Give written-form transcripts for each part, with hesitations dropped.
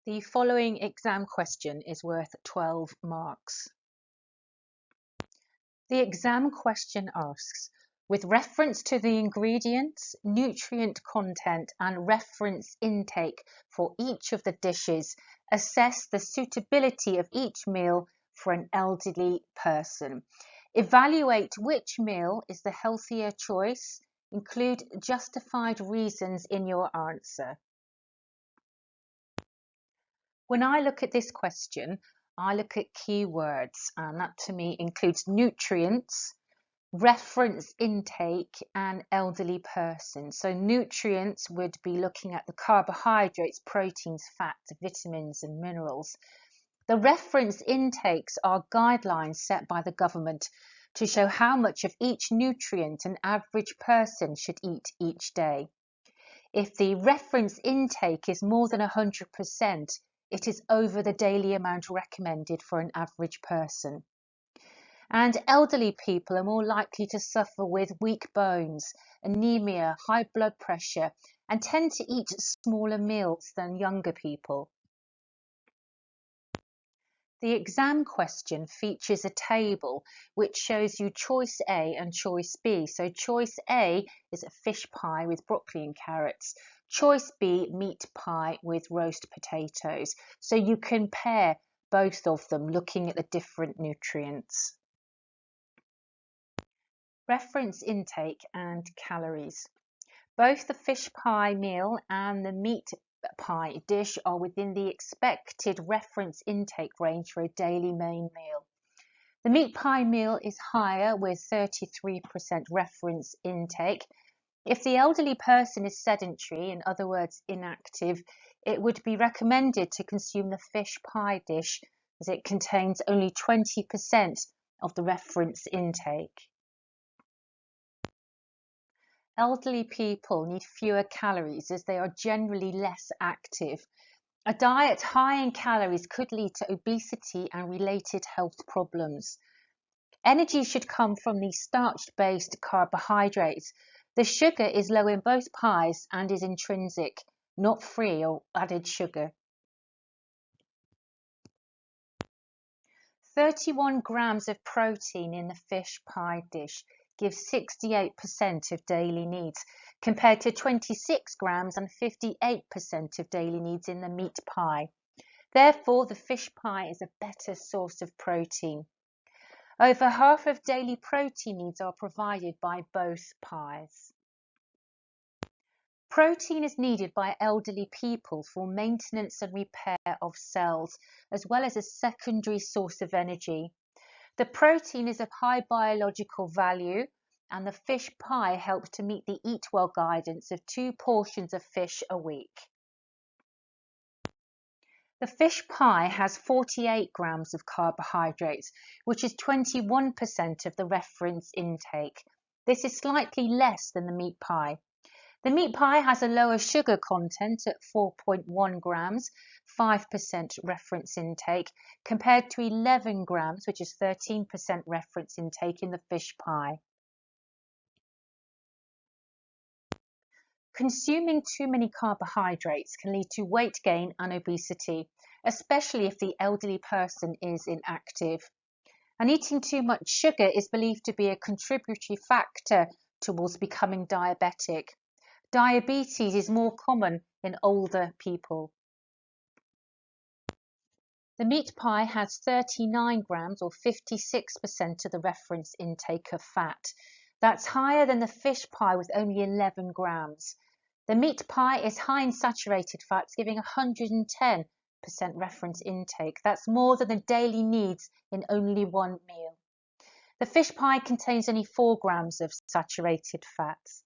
The following exam question is worth 12 marks. The exam question asks, with reference to the ingredients, nutrient content and reference intake for each of the dishes, assess the suitability of each meal for an elderly person. Evaluate which meal is the healthier choice. Include justified reasons in your answer. When I look at this question, I look at keywords, and that to me includes nutrients, reference intake, and elderly person. So nutrients would be looking at the carbohydrates, proteins, fats, vitamins, and minerals. The reference intakes are guidelines set by the government to show how much of each nutrient an average person should eat each day. If the reference intake is more than 100%, it is over the daily amount recommended for an average person. And elderly people are more likely to suffer with weak bones, anemia, high blood pressure, and tend to eat smaller meals than younger people. The exam question features a table which shows you choice A and choice B. So choice A is a fish pie with broccoli and carrots. Choice B, meat pie with roast potatoes. So you compare both of them looking at the different nutrients. Reference intake and calories. Both the fish pie meal and the meat pie dish are within the expected reference intake range for a daily main meal. The meat pie meal is higher with 33% reference intake. If the elderly person is sedentary, in other words inactive, it would be recommended to consume the fish pie dish as it contains only 20% of the reference intake. Elderly people need fewer calories as they are generally less active. A diet high in calories could lead to obesity and related health problems. Energy should come from the starch-based carbohydrates. The sugar is low in both pies and is intrinsic, not free or added sugar. 31 grams of protein in the fish pie dish gives 68% of daily needs, compared to 26 grams and 58% of daily needs in the meat pie. Therefore, the fish pie is a better source of protein. Over half of daily protein needs are provided by both pies. Protein is needed by elderly people for maintenance and repair of cells, as well as a secondary source of energy. The protein is of high biological value, and the fish pie helps to meet the Eat Well guidance of 2 portions of fish a week. The fish pie has 48 grams of carbohydrates, which is 21% of the reference intake. This is slightly less than the meat pie. The meat pie has a lower sugar content at 4.1 grams, 5% reference intake, compared to 11 grams, which is 13% reference intake in the fish pie. Consuming too many carbohydrates can lead to weight gain and obesity, especially if the elderly person is inactive. And eating too much sugar is believed to be a contributory factor towards becoming diabetic. Diabetes is more common in older people. The meat pie has 39 grams or 56% of the reference intake of fat. That's higher than the fish pie with only 11 grams. The meat pie is high in saturated fats, giving 110% reference intake. That's more than the daily needs in only one meal. The fish pie contains only 4 grams of saturated fats.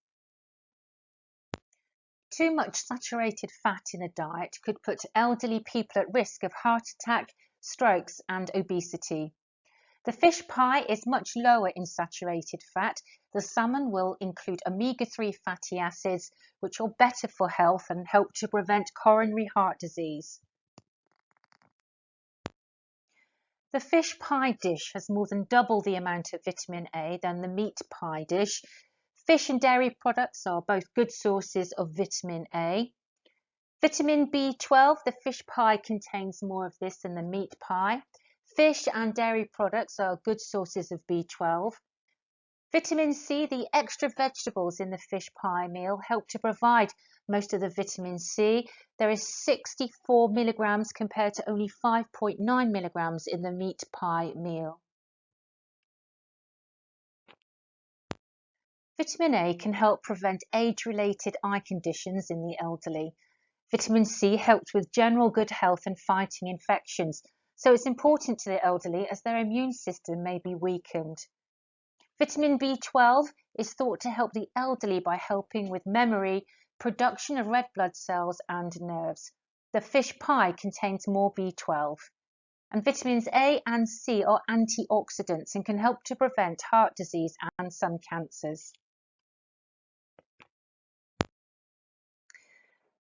Too much saturated fat in a diet could put elderly people at risk of heart attack, strokes, and obesity. The fish pie is much lower in saturated fat. The salmon will include omega-3 fatty acids, which are better for health and help to prevent coronary heart disease. The fish pie dish has more than double the amount of vitamin A than the meat pie dish. Fish and dairy products are both good sources of vitamin A. Vitamin B12, the fish pie contains more of this than the meat pie. Fish and dairy products are good sources of B12. Vitamin C, the extra vegetables in the fish pie meal help to provide most of the vitamin C. There is 64 milligrams compared to only 5.9 milligrams in the meat pie meal. Vitamin A can help prevent age-related eye conditions in the elderly. Vitamin C helps with general good health and fighting infections, so it's important to the elderly as their immune system may be weakened. Vitamin B12 is thought to help the elderly by helping with memory, production of red blood cells and nerves. The fish pie contains more B12. And vitamins A and C are antioxidants and can help to prevent heart disease and some cancers.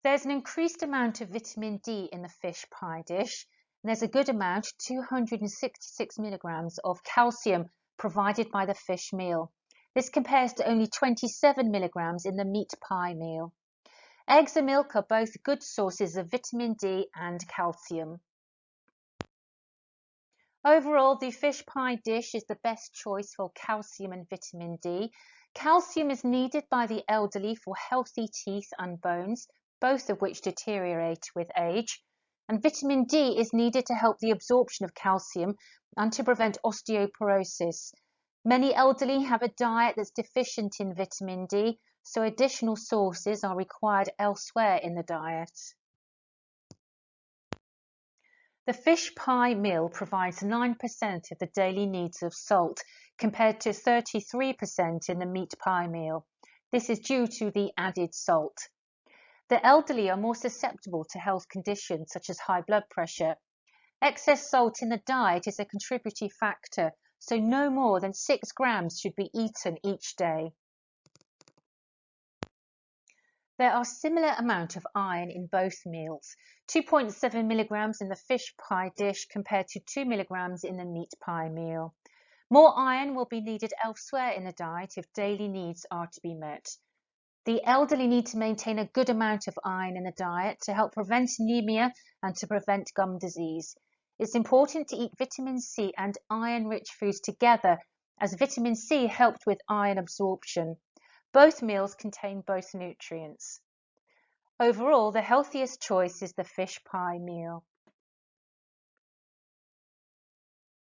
There's an increased amount of vitamin D in the fish pie dish, and there's a good amount, 266 milligrams of calcium provided by the fish meal. This compares to only 27 milligrams in the meat pie meal. Eggs and milk are both good sources of vitamin D and calcium. Overall, the fish pie dish is the best choice for calcium and vitamin D. Calcium is needed by the elderly for healthy teeth and bones, both of which deteriorate with age. And vitamin D is needed to help the absorption of calcium and to prevent osteoporosis. Many elderly have a diet that's deficient in vitamin D, so additional sources are required elsewhere in the diet. The fish pie meal provides 9% of the daily needs of salt, compared to 33% in the meat pie meal. This is due to the added salt. The elderly are more susceptible to health conditions such as high blood pressure. Excess salt in the diet is a contributing factor, so no more than 6 grams should be eaten each day. There are similar amount of iron in both meals, 2.7 milligrams in the fish pie dish compared to 2 milligrams in the meat pie meal. More iron will be needed elsewhere in the diet if daily needs are to be met. The elderly need to maintain a good amount of iron in the diet to help prevent anemia and to prevent gum disease. It's important to eat vitamin C and iron-rich foods together, as vitamin C helps with iron absorption. Both meals contain both nutrients. Overall, the healthiest choice is the fish pie meal.